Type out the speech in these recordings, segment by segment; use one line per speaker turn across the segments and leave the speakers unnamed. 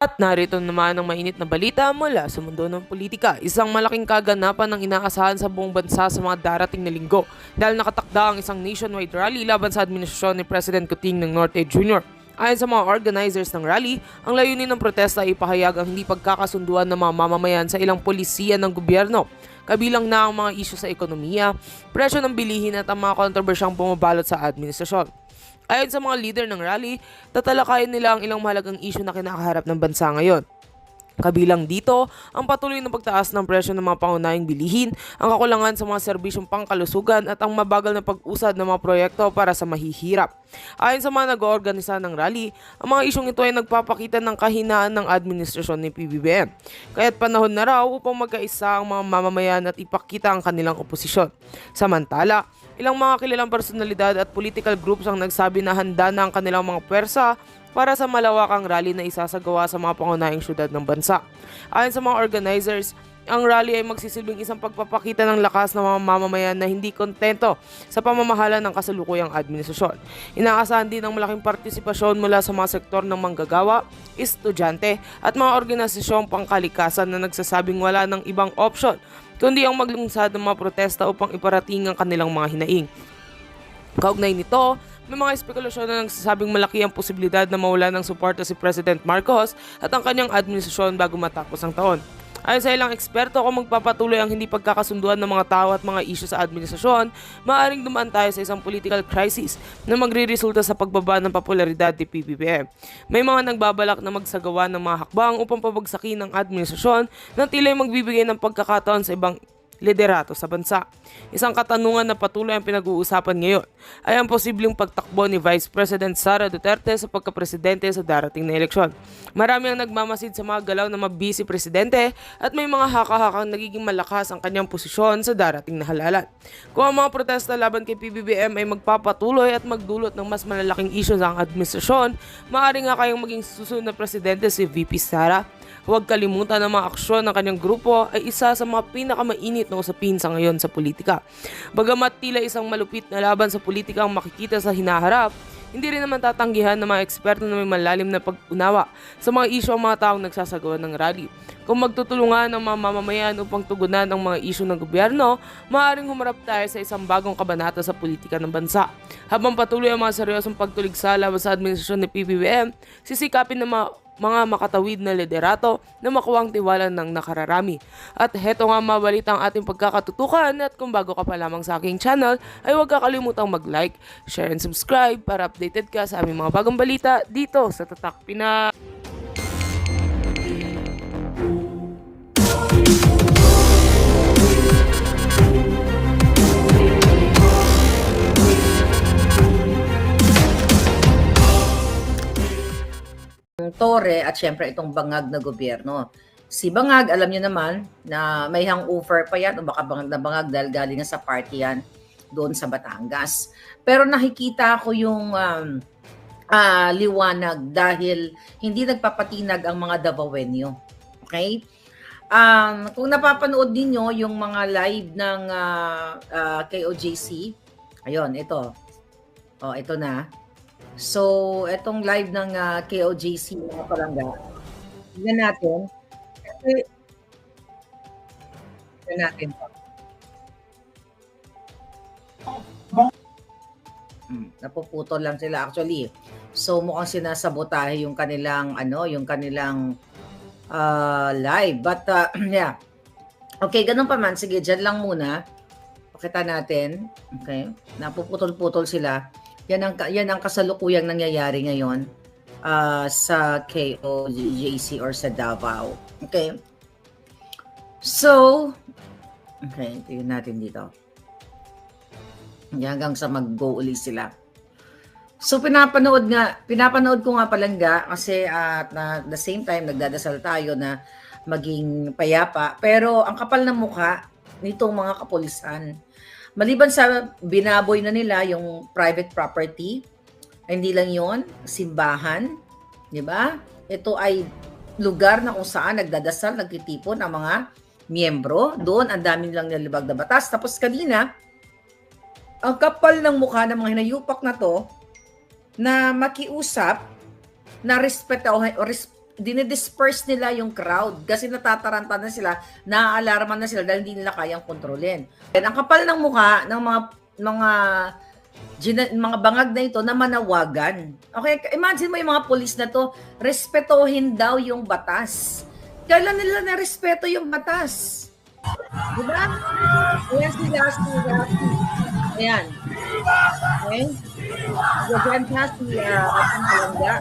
At narito naman ang mainit na balita mula sa mundo ng politika. Isang malaking kaganapan ang inaasahan sa buong bansa sa mga darating na linggo dahil nakatakda ang isang nationwide rally laban sa administrasyon ni President Kuting ng Norte Jr. Ayon sa mga organizers ng rally, ang layunin ng protesta ay ipahayag ang hindi pagkakasunduan ng mga mamamayan sa ilang polisiya ng gobyerno. Kabilang na ang mga isyu sa ekonomiya, presyo ng bilihin at ang mga kontrobersyang bumabalot sa administrasyon. Ayon sa mga leader ng rally, tatalakayin nila ang ilang mahalagang isyu na kinakaharap ng bansa ngayon. Kabilang dito, ang patuloy na pagtaas ng presyo ng mga pangunahing bilihin, ang kakulangan sa mga serbisyong pangkalusugan at ang mabagal na pag-usad ng mga proyekto para sa mahihirap. Ayon sa mga nag-oorganisa ng rally, ang mga isyong ito ay nagpapakita ng kahinaan ng administrasyon ni PBBM. Kaya't panahon na raw upang magkaisa ang mga mamamayan at ipakita ang kanilang oposisyon. Samantala, ilang mga kilalang personalidad at political groups ang nagsabi na handa na ang kanilang mga pwersa para sa malawakang rally na isasagawa sa mga pangunahing syudad ng bansa. Ayon sa mga organizers, ang rally ay magsisilbing isang pagpapakita ng lakas ng mga mamamayan na hindi kontento sa pamamahala ng kasalukuyang administrasyon. Inaasahan din ang malaking partisipasyon mula sa mga sektor ng manggagawa, estudyante at mga organisasyong pangkalikasan na nagsasabing wala ng ibang opsyon kundi ang maglungsad ng mga protesta upang iparating ang kanilang mga hinaing. Kaugnay nito, may mga espekulasyon na nagsasabing malaki ang posibilidad na mawala ng suporta si President Marcos at ang kanyang administrasyon bago matapos ang taon. Ayon sa ilang eksperto, kung magpapatuloy ang hindi pagkakasunduan ng mga tao at mga isyu sa administrasyon, maaaring dumaan tayo sa isang political crisis na magre-resulta sa pagbaba ng popularidad ni PBBM. May mga nagbabalak na magsagawa ng mga hakbang upang pabagsakin ang administrasyon na tila magbibigay ng pagkakataon sa ibang liderato sa bansa. Isang katanungan na patuloy ang pinag-uusapan ngayon ay ang posibleng pagtakbo ni Vice President Sara Duterte sa pagkapresidente sa darating na eleksyon. Marami ang nagmamasid sa mga galaw na mabisi presidente at may mga haka-hakang nagiging malakas ang kanyang posisyon sa darating na halalan. Kung ang mga protesta laban kay PBBM ay magpapatuloy at magdulot ng mas malalaking isyu sa administrasyon, maaari nga kayong maging susunod na presidente si VP Sara. Huwag kalimutan na mga aksyon ng kanyang grupo ay isa sa mga pinakamainit na usapin sa ngayon sa politika. Bagamat tila isang malupit na laban sa politika ang makikita sa hinaharap, hindi rin naman tatanggihan ng mga eksperto na may malalim na pag-unawa sa mga isyu ang mga taong nagsasagawa ng rally. Kung magtutulungan ng mga mamamayan upang tugunan ang mga isyu ng gobyerno, maaaring humarap tayo sa isang bagong kabanata sa politika ng bansa. Habang patuloy ang mga seryosong pagtuligsa laban sa administrasyon ni PBBM, sisikapin ng mga makatawid na liderato na makuha ang tiwala ng nakararami. At heto nga mabalita ang ating pagkakatutukan at kung bago ka pa lamang sa aking channel ay huwag kakalimutang mag-like, share and subscribe para updated ka sa aming mga bagong balita dito sa Tatak Pinas.
Torre at syempre itong bangag na gobyerno. Si Bangag, alam niyo naman na may hangover pa yan o baka bangag na bangag dahil galing sa party yan doon sa Batangas. Pero nakikita ko yung liwanag dahil hindi nagpapatinag ang mga Davaoenyo. Okay? Kung napapanood niyo yung mga live ng KOJC, ayun, ito. Oh, ito na. So, itong live ng KOJC mga palangga, tignan natin. Kasi, tignan natin. Napuputol lang sila actually. So, mukhang sinasabotahe yung kanilang, live. But, yeah. Okay, ganun pa man. Sige, dyan lang muna. Pakita natin. Okay. Napuputol-putol sila. Yan ang kasalukuyang nangyayari ngayon sa KOJC or sa Davao. Okay? So, okay, tingnan natin dito. Hanggang sa mag-go uli sila. So, pinapanood ko nga palangga kasi at the same time, nagdadasal tayo na maging payapa. Pero ang kapal ng mukha nitong mga kapulisan, maliban sa binaboy na nila yung private property, hindi lang yon, simbahan, di ba? Ito ay lugar na kung saan nagdadasal, nagtitipon ang mga miyembro. Doon, ang dami nilang nilibag na batas. Tapos kanina, ang kapal ng mukha ng mga hinayupak na to, na makiusap, na dinidisperse nila yung crowd kasi natataranta na sila, naaalarman na sila dahil hindi nila kayang kontrolin. And ang kapal ng mukha ng mga bangag na ito na manawagan. Okay, imagine mo yung mga pulis na to, respetuhin daw yung batas. Kailan nila na-respeto yung batas? Diba? Ayan sila. Ayan. Okay? Gagyan siya si Atang Palangga.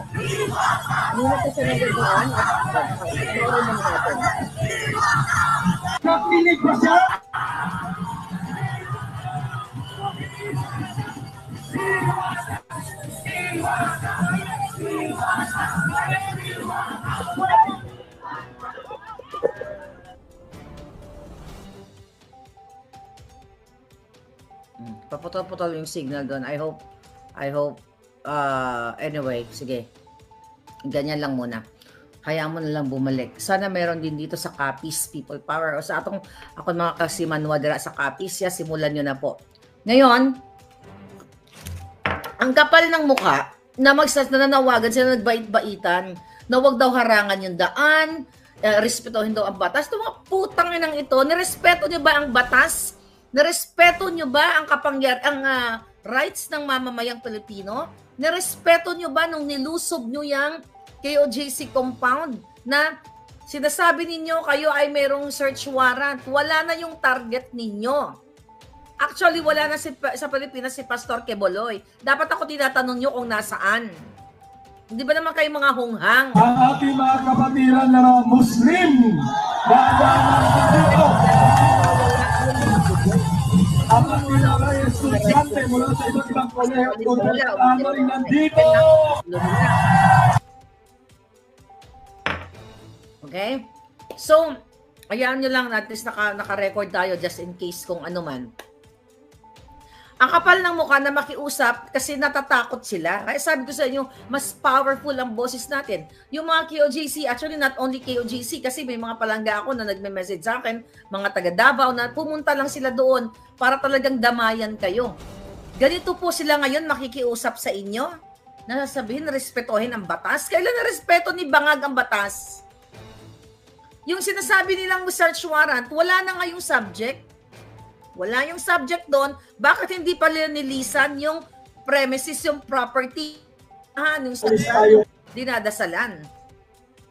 Nuna ka siya nagagawaan at meron naman natin.
Nakinig ba siya?
Paputol-putol yung signal doon. I hope, anyway, sige. Ganyan lang muna. Hayaan mo na lang bumalik. Sana meron din dito sa Capiz, People Power. O sa ako mga kasimanwa dira sa Capiz, simulan nyo na po. Ngayon, ang kapal ng mukha na nananawagan sila, nagbait-baitan, na wag daw harangan yung daan, respetuhin daw ang batas. Ito mga putang inang ito, nirespeto nyo ba ang batas? Nirespeto nyo ba ang rights ng mamamayang Pilipino? Nirespeto nyo ba nung nilusob nyo yung KOJC compound na sinasabi ninyo kayo ay mayroong search warrant? Wala na yung target ninyo. Actually, wala na sa Pilipinas si Pastor Queboloy. Dapat ako tinatanong nyo kung nasaan. Hindi ba naman kayo mga hunghang?
Ang ating mga kapatiran na Muslim, ang ating mga estudyante mula sa iba't ibang kolehiyo at universitario rin nandito.
Okay? So, ayan nyo lang, at least naka-record tayo just in case kung ano man. Ang kapal ng mukha na makiusap kasi natatakot sila. Kaya sabi ko sa inyo, mas powerful ang boses natin. Yung mga KOJC, actually not only KOJC, kasi may mga palangga ako na nagme-message sa akin, mga taga Davao na pumunta lang sila doon para talagang damayan kayo. Ganito po sila ngayon makikiusap sa inyo na sasabihin, respetuhin ang batas. Kailan na respeto ni Bangag ang batas? Yung sinasabi nilang search warrant, wala na ngayong subject. Wala yung subject doon. Bakit hindi pa nilisan yung premises, yung property? Yung dinadasalan.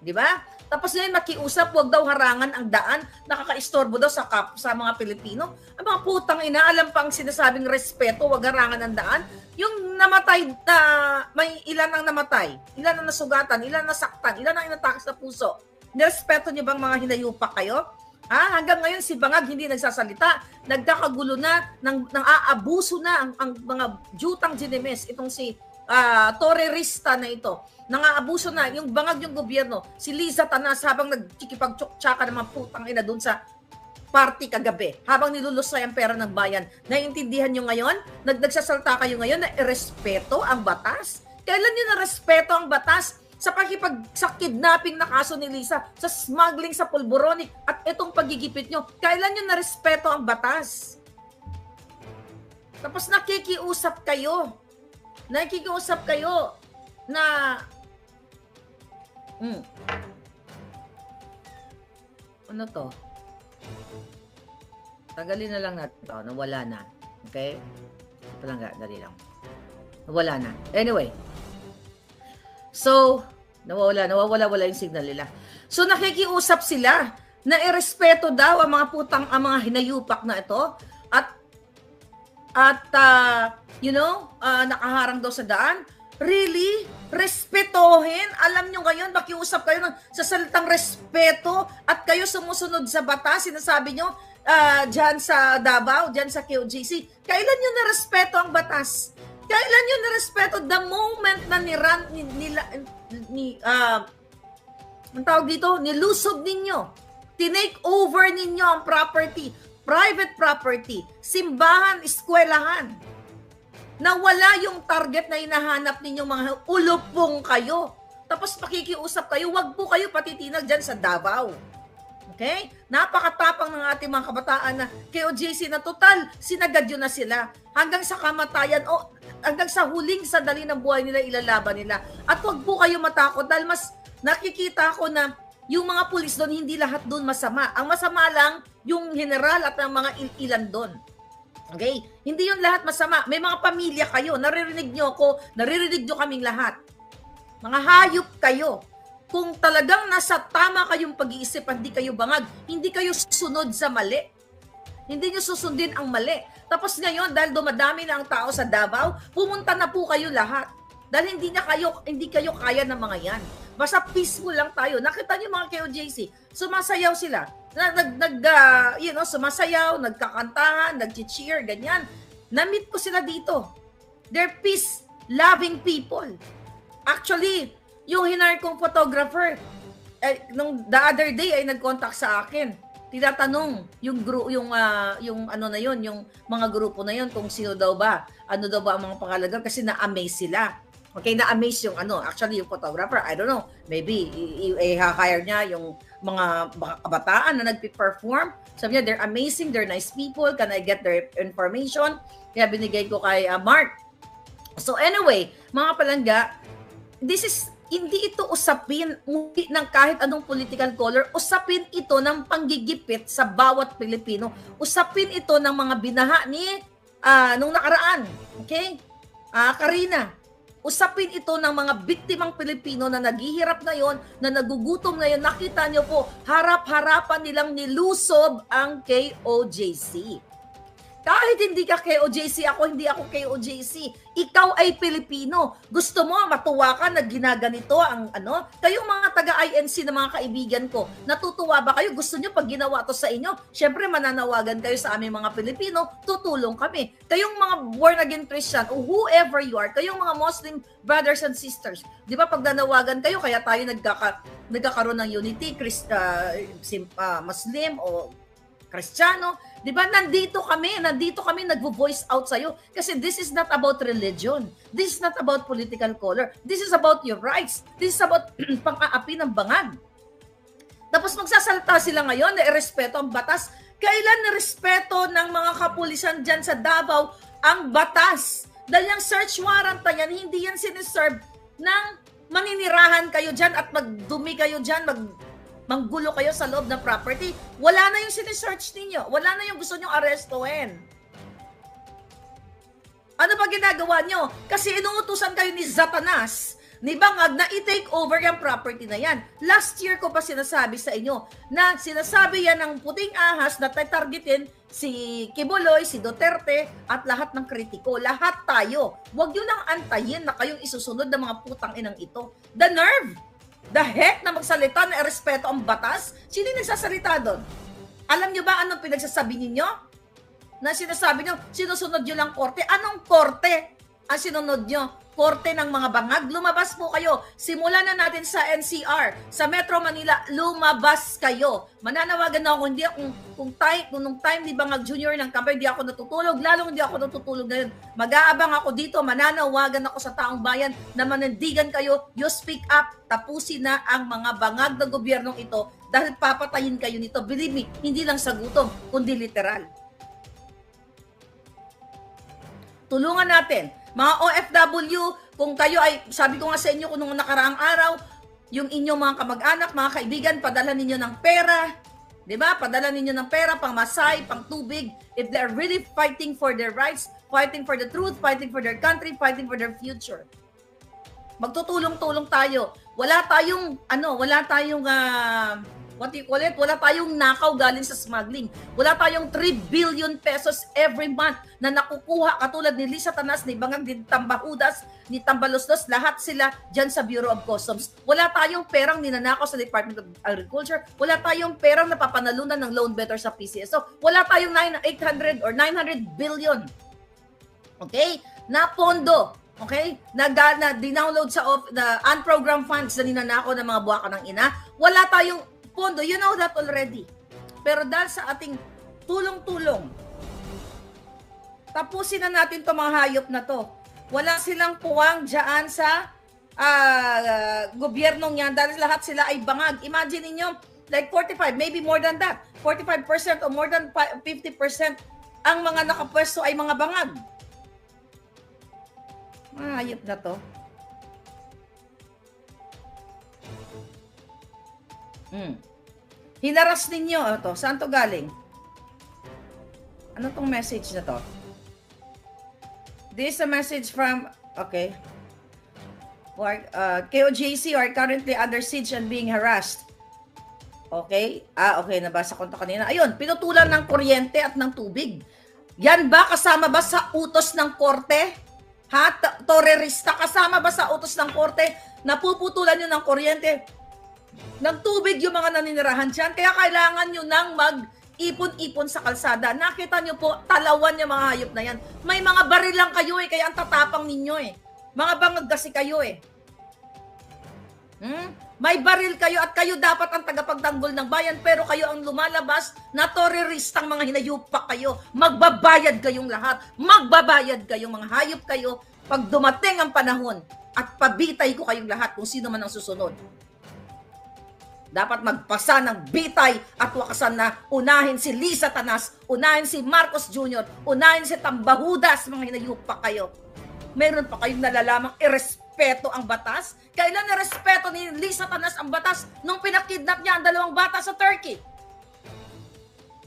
Di ba? Tapos ngayon makiusap, huwag daw harangan ang daan. Nakaka-istorbo daw sa mga Pilipino. Ang mga putang ina, alam pa ang sinasabing respeto, huwag harangan ang daan. Yung namatay, may ilan ang namatay, ilan ang nasugatan, ilan ang nasaktan, ilan ang inatake sa puso. Nirespeto niyo bang mga hinayupak kayo? Hanggang ngayon si Bangag hindi nagsasalita, nagkakagulo na, nang aabuso na ang mga jutang ginemes, itong si Torrerista na ito. Nang-aabuso na, yung Bangag yung gobyerno, si Liza Tanas habang nagkikipag-tsaka ng mga putang ina doon sa party kagabi, habang nilulusay ang pera ng bayan. Naiintindihan nyo ngayon? Nagsasalta kayo ngayon na irespeto ang batas? Kailan nyo na respeto ang batas? Sa kidnapping na kaso ni Liza, sa smuggling sa Pulboronic, at itong pagigipit nyo, kailan nyo na-respeto ang batas? Tapos nakikiusap kayo na ano to? Tagalin na lang natin to, nawala na. Okay? Ito lang, dali lang. Nawala na. Anyway, so, nawawala yung signal nila. So, nakikiusap sila na irespeto daw ang mga hinayupak na ito at nakaharang daw sa daan. Really? Respetohin? Alam nyo ngayon, makiusap kayo sa salitang respeto at kayo sumusunod sa batas. Sinasabi nyo, dyan sa Davao, dyan sa KOJC, kailan nyo na-respeto ang batas? Kailan nyo na-respeto the moment na nilusob ninyo, tinake over ninyo ang property, private property, simbahan, eskwelahan, na wala yung target na hinahanap ninyong mga ulupong kayo. Tapos pakikiusap kayo, wag po kayo patitinag dyan sa Davao. Okay? Napakatapang ng ating mga kabataan na KOJC na total, sinagad yun na sila. Hanggang sa kamatayan o hanggang sa huling sandali ng buhay nila, ilalaban nila. At wag po kayo matakot dahil mas nakikita ko na yung mga pulis doon, hindi lahat doon masama. Ang masama lang yung general at ang mga ilan doon. Okay? Hindi yun lahat masama. May mga pamilya kayo. Naririnig nyo ako. Naririnig nyo kaming lahat. Mga hayop kayo. Kung talagang nasa tama kayong pag-iisip, hindi kayo bangag, hindi kayo susunod sa mali. Hindi nyo susundin ang mali. Tapos ngayon, dahil dumadami na ang tao sa Davao, pumunta na po kayo lahat. Dahil hindi kayo kaya ng mga yan. Basta peaceful lang tayo. Nakita niyo mga KOJC, sumasayaw sila. Sumasayaw, nagkakantahan, nag-cheer, ganyan. Na-meet ko sila dito. They're peace-loving people. Actually, yung hinar kong photographer, the other day ay nag-contact sa akin. Tinatanong yung mga grupo na yun kung sino daw ba, ano daw ba ang mga pangalan kasi na-amaze sila. Okay, na-amaze yung actually yung photographer, I don't know, maybe i-hire niya yung mga kabataan na nagpe-perform. Sabi niya, they're amazing, they're nice people, can I get their information? Kaya binigay ko kay Mark. So anyway, mga palangga, hindi ito usapin ng kahit anong political color, usapin ito ng panggigipit sa bawat Pilipino. Usapin ito ng mga binaha ni nung nakaraan. Okay? Karina, usapin ito ng mga biktimang Pilipino na naghihirap ngayon, na nagugutom ngayon. Nakita niyo po, harap-harapan nilang nilusob ang KOJC. Kahit hindi ka KOJC, hindi ako KOJC. Ikaw ay Pilipino. Gusto mo matuwa ka na ginaganito ang Kayong mga taga-INC na mga kaibigan ko, natutuwa ba kayo? Gusto nyo pag ginawa to sa inyo? Syempre mananawagan kayo sa aming mga Pilipino, tutulong kami. Kayong mga born-again Christian o whoever you are, kayong mga Muslim brothers and sisters, di ba pag nanawagan kayo, kaya tayo nagkakaroon ng unity, Muslim o Kristiyano, di ba? Nandito kami nagvo-voice out sa'yo. Kasi this is not about religion. This is not about political color. This is about your rights. This is about pang-aapi ng bangag. Tapos magsasalita sila ngayon na irespeto ang batas. Kailan nirespeto ng mga kapulisan dyan sa Davao ang batas? Dahil yung search warrant na yan, hindi yan siniserve ng maninirahan kayo dyan at magdumi kayo dyan, manggulo kayo sa loob ng property. Wala na yung sinesearch ninyo. Wala na yung gusto nyo arestuhin. Ano ba ginagawa nyo? Kasi inuutusan kayo ni Satanas, ni Bangag, na i-take over yung property na yan. Last year ko pa sinasabi sa inyo na sinasabi yan ng puting ahas na targetin si Kibuloy, si Duterte, at lahat ng kritiko. Lahat tayo. Huwag nyo nang antayin na kayong isusunod ng mga putang inang ito. The nerve! The heck na magsalita na irespeto ang batas? Sino nagsasalita doon? Alam nyo ba anong pinagsasabi ninyo? Na sinasabi nyo, sinusunod nyo lang korte. Anong korte ang sinunod nyo? Korte ng mga bangag? Lumabas po kayo. Simulan na natin sa NCR, sa Metro Manila, lumabas kayo. Mananawagan na ako, hindi kung nung time ni Bangag Jr. ng kampay, hindi ako natutulog. Lalong hindi ako natutulog ngayon. Mag-aabang ako dito, mananawagan ako sa taong bayan na manindigan kayo, you speak up, tapusin na ang mga bangag ng gobyernong ito dahil papatayin kayo nito. Believe me, hindi lang sa gutom, kundi literal. Tulungan natin. Mga OFW, kung kayo ay, sabi ko nga sa inyo kung nung nakaraang araw, yung inyong mga kamag-anak, mga kaibigan, padala ninyo ng pera, di ba? Padala ninyo ng pera, pang masay, pang tubig. If they're really fighting for their rights, fighting for the truth, fighting for their country, fighting for their future. Magtutulong-tulong tayo. Wala tayong wala tayong nakaw galing sa smuggling. Wala tayong 3 billion pesos every month na nakukuha katulad ni Lisa Tanas, ni Bangag, ni Tambahudas, ni Tambaloslos, lahat sila dyan sa Bureau of Customs. Wala tayong perang ninanakaw sa Department of Agriculture. Wala tayong perang napapanalunan ng loan better sa PCSO. Wala tayong 800 or 900 billion. Okay? Na pondo. Okay? Na dinownload sa unprogrammed funds na ninanakaw ng mga buwaka ng ina. Wala tayong pondo, you know that already. Pero dahil sa ating tulong-tulong, tapusin na natin itong mga hayop na to. Wala silang puwang dyan sa gobyernong yan dahil lahat sila ay bangag. Imagine niyo like 45, maybe more than that. 45% or more than 50% ang mga nakapwesto ay mga bangag. Mga hayop na to. Hinaras ninyo. Ito, saan to galing? Ano tong message na to? This is a message from, okay. KOJC are currently under siege and being harassed. Okay? Okay, nabasa ko ito kanina. Ayun, pinutulan ng kuryente at ng tubig. Yan ba kasama ba sa utos ng korte? Ha? Terorista, kasama ba sa utos ng korte? Napuputulan nyo ng kuryente, ng tubig yung mga naninirahan dyan. Kaya kailangan nyo nang mag-ipon-ipon sa kalsada. Nakita nyo po, talawan yung mga hayop na yan. May mga baril lang kayo kaya ang tatapang ninyo Mga bangag kasi kayo May baril kayo at kayo dapat ang tagapagtanggol ng bayan pero kayo ang lumalabas na teroristang mga hinayupak kayo. Magbabayad kayong lahat. Magbabayad kayong mga hayop kayo pag dumating ang panahon at pabitay ko kayong lahat kung sino man ang susunod. Dapat magpasa ng bitay at wakasan na unahin si Lisa Tanas, unahin si Marcos Jr., unahin si Tambahudas, mga hinayupak kayo. Meron pa kayong nalalamang irespeto ang batas? Kailan irespeto ni Lisa Tanas ang batas nung pinakidnap niya ang 2 bata sa Turkey?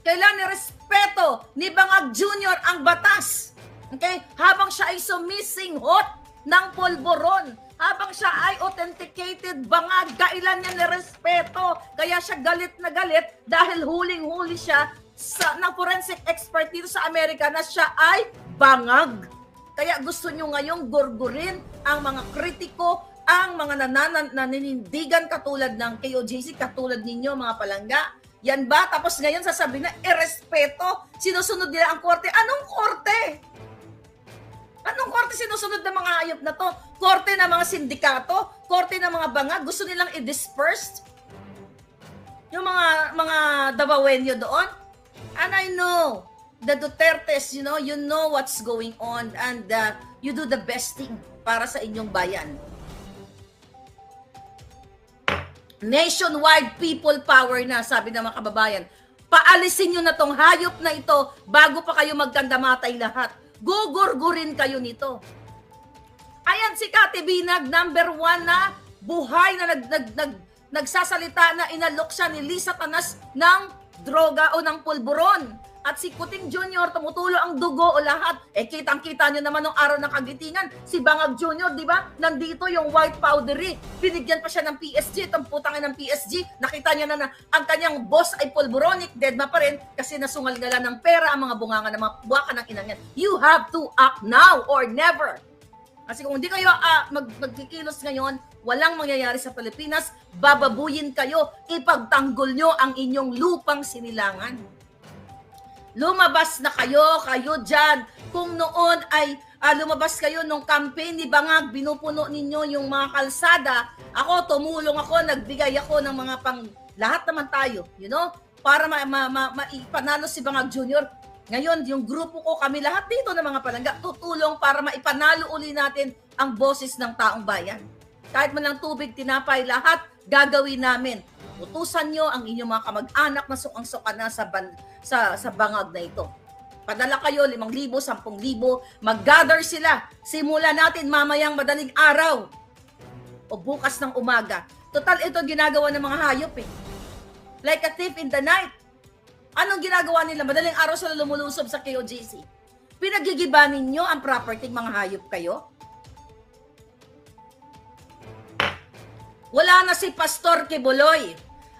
Kailan irespeto ni Bangag Jr. ang batas? Okay? Habang siya ay sumisinghot ng polboron, habang siya ay authenticated bangag, kailan niya nirespeto? Kaya siya galit na galit dahil huling-huli siya ng forensic expert dito sa Amerika na siya ay bangag. Kaya gusto nyo ngayong gurgurin ang mga kritiko, ang mga naninindigan katulad ng KOJC, katulad ninyo mga palangga. Yan ba? Tapos ngayon sasabihin na irespeto, sinusunod nila ang korte. Anong korte? Anong korte sinusunod ng mga hayop na to? Korte ng mga sindikato? Korte ng mga bangag? Gusto nilang i-disperse yung mga Davaoenyo doon? And I know the Dutertes, you know what's going on and you do the best thing para sa inyong bayan. Nationwide people power na, sabi ng mga kababayan. Paalisin nyo na tong hayop na ito bago pa kayo magkandamatay lahat. Gugurgurin kayo nito. Ayan si Kati Binag, number 1 na buhay na nagsasalita na inalok siya ni Lisa Tanas ng droga o ng pulburon. At si Kuting Jr. tumutulo ang dugo o lahat. Kitang-kita nyo naman nung araw ng kagitingan. Si Bangag Jr., di ba? Nandito yung white powdery. Binigyan pa siya ng PSG. Itong putangin ng PSG. Nakita niya na ang kanyang boss ay pulburonic. Deadma pa rin kasi nasungal-ngala ng pera ang mga bunganga ng mga buwaka ng inang yan. You have to act now or never. Kasi kung hindi kayo magkikilos ngayon, walang mangyayari sa Pilipinas. Bababuyin kayo. Ipagtanggol nyo ang inyong lupang sinilangan. Lumabas na kayo dyan. Kung noon ay lumabas kayo nung campaign ni Bangag, binupuno ninyo yung mga kalsada, ako, tumulong ako, nagbigay ako ng mga lahat naman tayo, para maipanalo si Bangag Jr. Ngayon, yung grupo ko, kami lahat dito ng mga palangga, tutulong para maipanalo uli natin ang boses ng taong bayan. Kahit man lang tubig, tinapay, lahat gagawin namin. Utusan nyo ang inyong mga kamag-anak na sukang-suka na sa bangag na ito. Padala kayo, 5,000, 10,000, mag-gather sila. Simulan natin mamayang madaling araw o bukas ng umaga. Total, ito ginagawa ng mga hayop Like a thief in the night. Anong ginagawa nila? Madaling araw sila lumulusob sa KOJC. Pinagigibanin nyo ang property mga hayop kayo? Wala na si Pastor Kibuloy.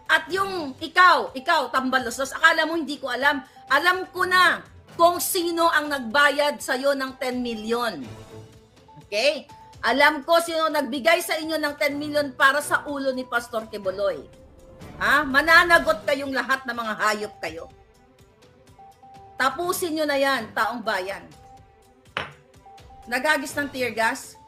At yung ikaw, Tambalusos, akala mo hindi ko alam. Alam ko na kung sino ang nagbayad sa'yo ng 10 million. Okay? Alam ko sino nagbigay sa inyo ng 10 million para sa ulo ni Pastor Kibuloy. Mananagot kayong lahat ng mga hayop kayo. Tapusin nyo na yan, taong bayan. Nagagis ng tear gas.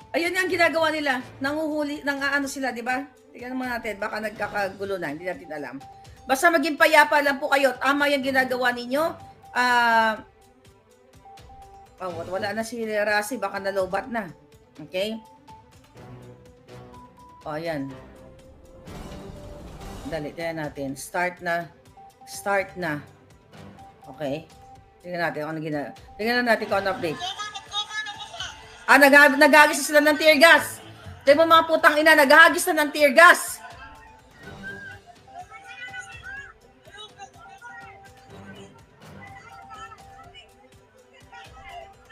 Ayun yung ginagawa nila. Nanguhuli, sila, di ba? Tingnan naman natin, baka nagkakagulo na, hindi natin alam. Basta maging payapa lang po kayo. Tama yung ginagawa ninyo. Wala na si Rasi, baka nalobat na. Okay? Ayan. Dali, tingnan natin. Start na. Okay? Tingnan natin kung ano ginagawa. Tingnan natin kung ano update. Nagagis sila ng tear gas. Tignan mo mga putang ina, naghahagis na ng tear gas.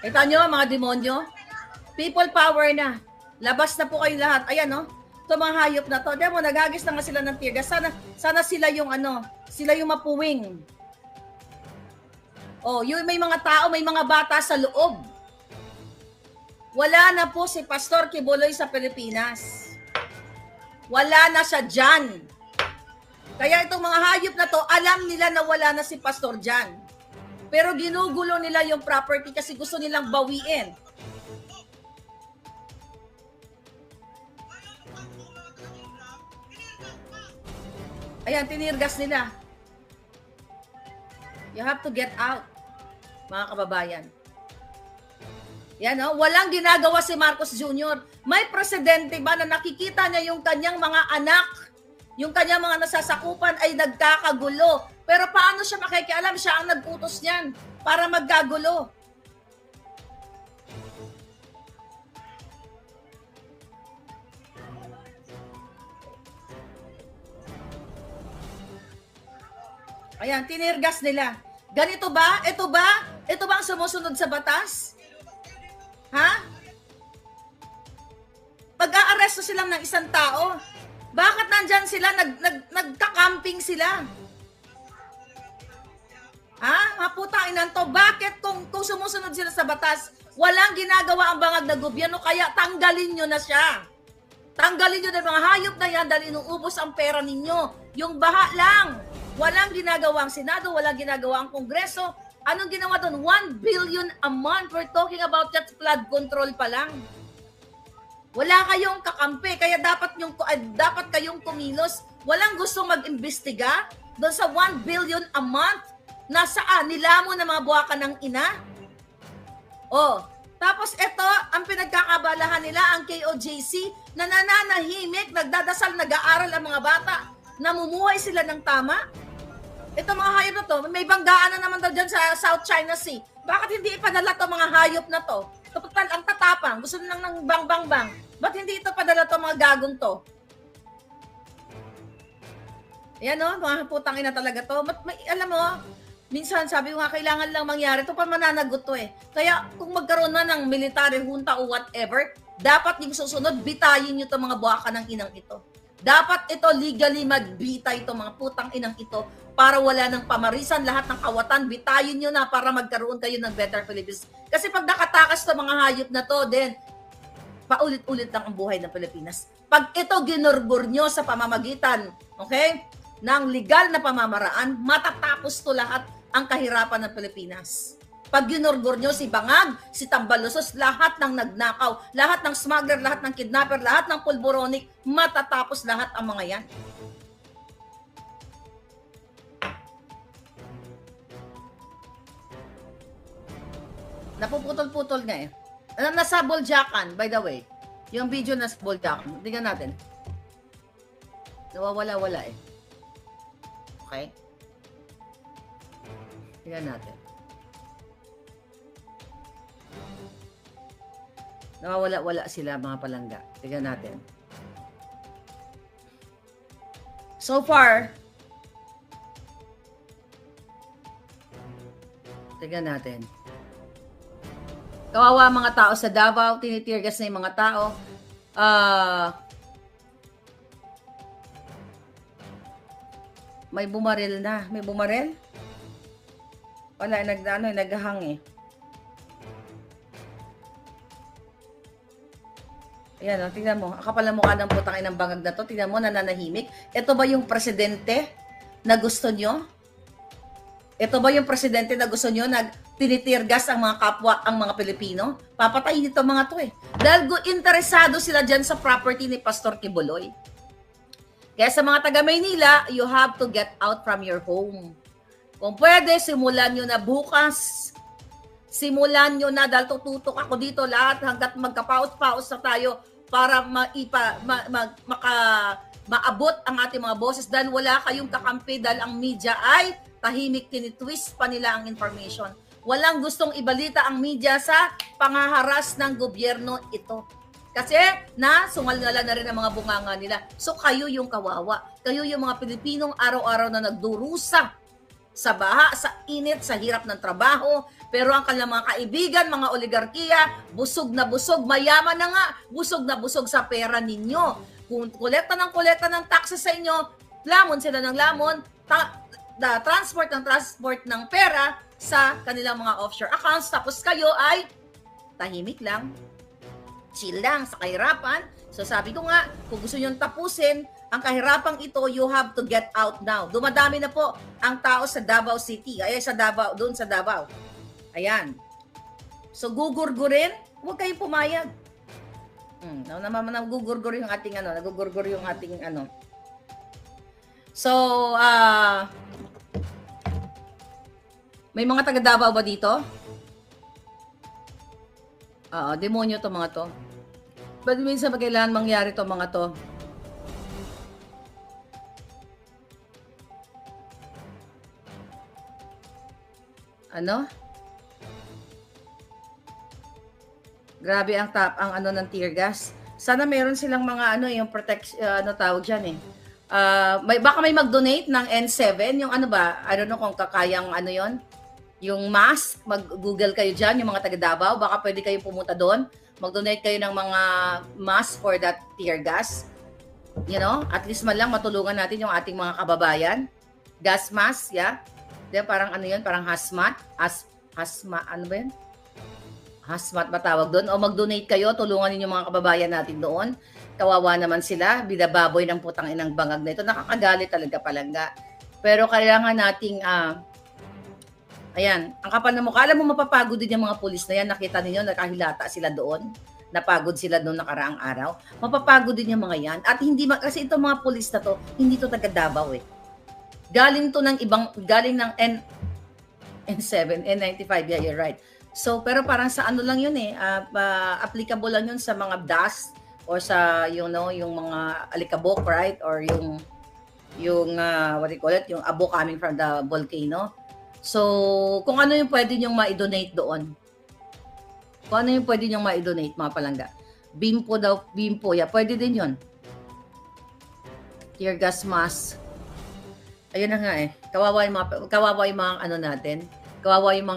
Kita nyo, mga demonyo? People power na. Labas na po kayo lahat. Ayan, no? Ito mga hayop na to. Tignan mo, naghagis na nga sila ng tear gas. Sana sila yung sila yung mapuwing. Oh, yung may mga tao, may mga bata sa loob. Wala na po si Pastor Quiboloy sa Pilipinas. Wala na siya dyan. Kaya itong mga hayop na to, alam nila na wala na si Pastor dyan. Pero ginugulo nila yung property kasi gusto nilang bawiin. Ayan, tinirgas nila. You have to get out, mga kababayan. Yan, oh, walang ginagawa si Marcos Jr. May presidente ba na nakikita niya yung kanyang mga anak, yung kanyang mga nasasakupan ay nagkakagulo? Pero paano siya makikialam? Siya ang nag-utos niyan para magkagulo. Ayan, tinirgas nila. Ganito ba? Ito ba? Ito ba ang sumusunod sa batas? Ha? Pag-aaresto sila ng isang tao, bakit nandyan sila? Nagka-camping sila. Ha? Maputain to. Bakit kung sumusunod sila sa batas, walang ginagawa ang bangag na gobyerno, kaya tanggalin nyo na siya. Tanggalin nyo na mga hayop na yan dahil inuubos ang pera ninyo. Yung baha lang. Walang ginagawa ang Senado, walang ginagawa ang Kongreso. Anong ginawa doon? 1 billion a month. We're talking about just flood control pa lang. Wala kayong kakampi, kaya dapat kayong kumilos. Walang gusto mag-imbestiga doon sa 1 billion a month. Nasaan? Nilamo na mga buwakan ng ina? Oh, tapos ito, ang pinagkakabalahan nila, ang KOJC, na nananahimik, nagdadasal, nag-aaral ang mga bata, namumuhay sila ng tama. Ito mga hayop na to, may banggaan na naman daw dyan sa South China Sea. Bakit hindi ipadala to mga hayop na to? Total, ang tatapang, gusto lang ng bang-bang-bang. Ba't hindi ito padala to mga gagong to? Ayan o, mga putang ina talaga to. Alam mo, minsan sabi ko nga, kailangan lang mangyari. Ito pa mananagot to eh. Kaya kung magkaroon na ng military junta o whatever, dapat yung susunod, bitayin nyo to mga buwaka ng inang ito. Dapat ito legally magbitay ito mga putang inang ito para wala ng pamarisan, lahat ng kawatan, bitayin nyo na para magkaroon kayo ng better Philippines. Kasi pag nakatakas to mga hayop na to, then paulit-ulit lang ang buhay ng Pilipinas. Pag ito ginurbor nyo sa pamamagitan, okay, ng legal na pamamaraan, matatapos to lahat ang kahirapan ng Pilipinas. Pag ginurbor nyo si Bangag, si Tambalusos, lahat ng nagnakaw, lahat ng smuggler, lahat ng kidnapper, lahat ng pulboronic, matatapos lahat ang mga yan. Napuputol-putol nga eh. Nasa Boljakan, by the way. Yung video nasa Boljakan. Tingnan natin. Nawawala-wala eh. Okay? Tingnan natin. Nawawala-wala sila mga palangga. Tingnan natin. So far, tingnan natin. Kawawa mga tao sa Davao, tinitirgas na yung mga tao. May bumaril na. May bumaril? Wala, naghahang eh. Ayan, tingnan mo. Kapal na mukha ng putang inang bangag na to. Tingnan mo, nananahimik. Ito ba yung presidente na gusto nyo? Ito ba yung presidente na gusto nyo na tinitirgas ang mga kapwa, ang mga Pilipino? Papatayin ito mga to eh. Dahil interesado sila dyan sa property ni Pastor Quiboloy. Kaya sa mga taga Maynila, you have to get out from your home. Kung pwede, simulan nyo na bukas. Simulan nyo na dahil tututok ako dito lahat hanggat magkapaos-paos na tayo para maabot ang ating mga boses dahil wala kayong kakampi dahil ang media ay tahimik, tinitwist pa nila ang information. Walang gustong ibalita ang media sa pangaharas ng gobyerno ito. Kasi nasungal-ngala na rin ang mga bunganga nila. So kayo yung kawawa. Kayo yung mga Pilipinong araw-araw na nagdurusa sa baha, sa init, sa hirap ng trabaho. Pero ang kanilang mga kaibigan, mga oligarkiya, busog na busog, mayaman na nga, busog na busog sa pera ninyo. Kung kolekta ng taxes sa inyo, lamon sila ng lamon, transport ng pera sa kanilang mga offshore accounts. Tapos kayo ay tahimik lang, chill lang sa kahirapan. So sabi ko nga, kung gusto nyo tapusin ang kahirapang ito, you have to get out now. Dumadami na po ang tao sa Davao City. Ay, sa Davao, doon sa Davao. Ayan. So gugurgurin, huwag kayong pumayag. Nagugurgur yung ating nagugurgur yung ating ano. So, may mga taga Davao ba dito? Demonyo to mga to. Ba't minsan ba kailangan mangyari to mga to? Ano? Grabe ang ng tear gas. Sana meron silang mga yung tawag diyan eh. Baka may mag-donate ng N7, yung I don't know kung kakayang yon. Yung mask, mag-Google kayo diyan, yung mga taga Davao, baka pwede kayo pumunta doon. Mag-donate kayo ng mga mask for that tear gas. You know, at least man lang matulungan natin yung ating mga kababayan. Gas mask, yeah. Diba, parang parang hazmat. Hazmat, ano ba yun? Hazmat ba tawag doon? O mag-donate kayo, tulungan ninyo mga kababayan natin doon. Kawawa naman sila, bidababoy ng putang inang bangag na ito. Nakakagalit talaga palangga. Pero kailangan nating, ayan, ang kapal na mukha. Alam mo, mapapagod din yung mga pulis na yan. Nakita ninyo, nakahilata sila doon. Napagod sila doon nakaraang araw. Mapapagod din yung mga yan. At hindi, kasi itong mga pulis na to, hindi to taga Davao eh. Galing to ng galing ng N7, N95, yeah, you're right. So, pero parang sa lang yun eh, applicable lang yun sa mga dust or sa, yung mga alikabok, right? Or yung what do you call it? Yung abo coming from the volcano. So, kung ano yung pwede nyong ma-donate doon. Kung ano yung pwede nyong ma-donate, mga palangga. Bimpo, yeah, pwede din yun. Tear gas mask. Ayun na nga eh. Kawawa yung mga natin. Kawawa yung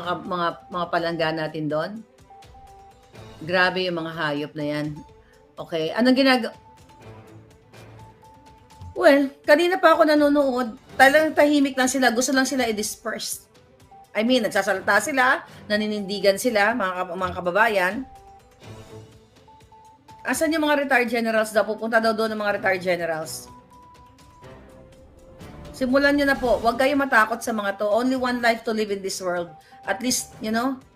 mga palangga natin doon. Grabe yung mga hayop na yan. Okay, anong Well, kanina pa ako nanonood. Talagang tahimik lang sila. Gusto lang sila i-disperse. I mean, nagsasalita sila, naninindigan sila, mga kababayan. Asan yung mga retired generals daw? Pupunta daw doon ng mga retired generals. Simulan nyo na po. Huwag kayong matakot sa mga to. Only one life to live in this world. At least,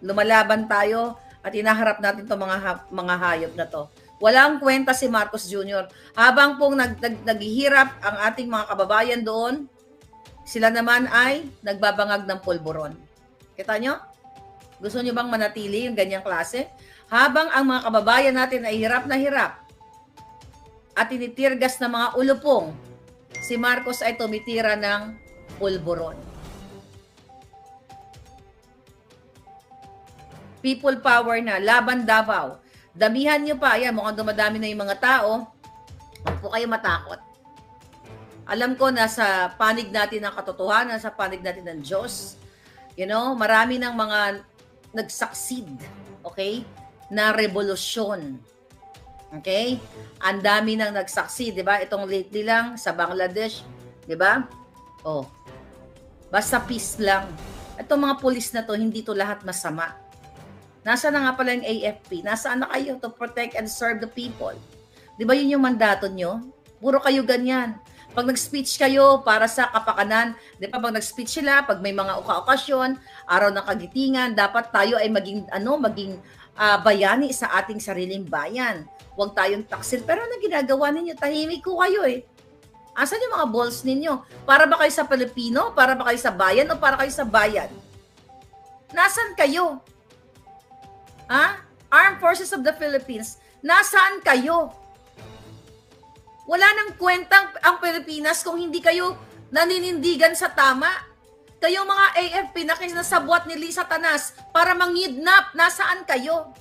lumalaban tayo at inaharap natin to mga hayop na to. Walang kwenta si Marcos Jr. Habang pong naghihirap ang ating mga kababayan doon, sila naman ay nagbabangag ng pulburon. Kita nyo? Gusto nyo bang manatili yung ganyang klase? Habang ang mga kababayan natin ay hirap na hirap at tinitirgas ng mga ulupong, si Marcos ay tumitira ng pulburon. People power na, laban Davao. Damihan nyo pa, ayan, mukhang dumadami na yung mga tao. Huwag po kayo matakot. Alam ko na sa panig natin ng katotohanan, sa panig natin ng Diyos, marami ng mga nag-succeed, okay, na revolusyon. Okay? Ang dami nang nag-succeed, di ba? Itong lately lang sa Bangladesh, di ba? Oh. Basta peace lang. Itong mga pulis na to, hindi to lahat masama. Nasa na nga pala yung AFP? Nasaan na kayo to protect and serve the people? Di ba yun yung mandato nyo? Puro kayo ganyan. Pag nag-speech kayo para sa kapakanan, di ba pag nag-speech sila, pag may mga okasyon, araw ng kagitingan, dapat tayo ay maging bayani sa ating sariling bayan. Huwag tayong taksil. Pero ano ginagawa ninyo? Tahimik ko kayo eh. Asan yung mga balls ninyo? Para ba kayo sa Pilipino? Para ba kayo sa bayan? O para kayo sa bayan? Nasaan kayo? Armed Forces of the Philippines, nasaan kayo? Wala nang kwentang ang Pilipinas kung hindi kayo naninindigan sa tama. Kayong mga AFP na kinasabwat ni Lisa Tanas para mangidnap, nasaan kayo?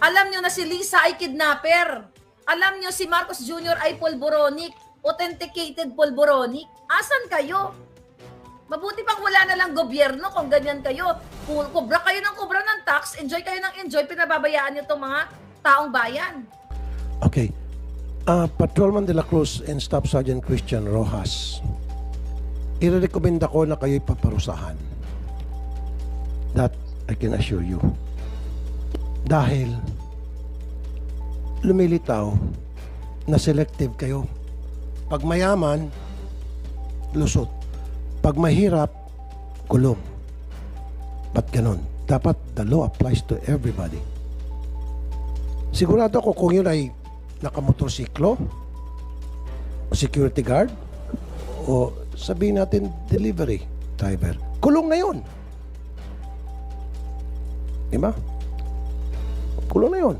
Alam nyo na si Lisa ay kidnapper. Alam nyo, si Marcos Jr. ay polboronic, authenticated polboronic. Asan kayo? Mabuti pang wala na lang gobyerno kung ganyan kayo. Kubra kayo ng kubra ng tax, enjoy kayo ng enjoy, pinababayaan nyo itong mga taong bayan.
Okay. Patrolman de la Cruz and Staff Sergeant Christian Rojas, irerekomenda ko na kayo'y paparusahan. That I can assure you. Dahil lumilitaw na selective kayo. Pag mayaman, lusot. Pag mahirap, kulong. Ba't ganon? Dapat the law applies to everybody. Sigurado ako kung yun ay nakamotorsiklo, security guard, o sabihin natin delivery driver. Kulong na yun. Diba? Kulong na yun.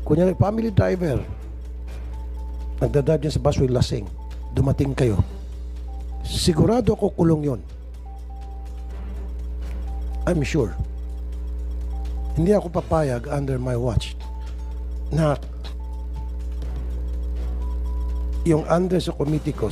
Kunyari, family driver, nagdadrive niya sa busway lasing, dumating kayo, sigurado ako kulong yun. I'm sure. Hindi ako papayag under my watch na yung under sa committee ko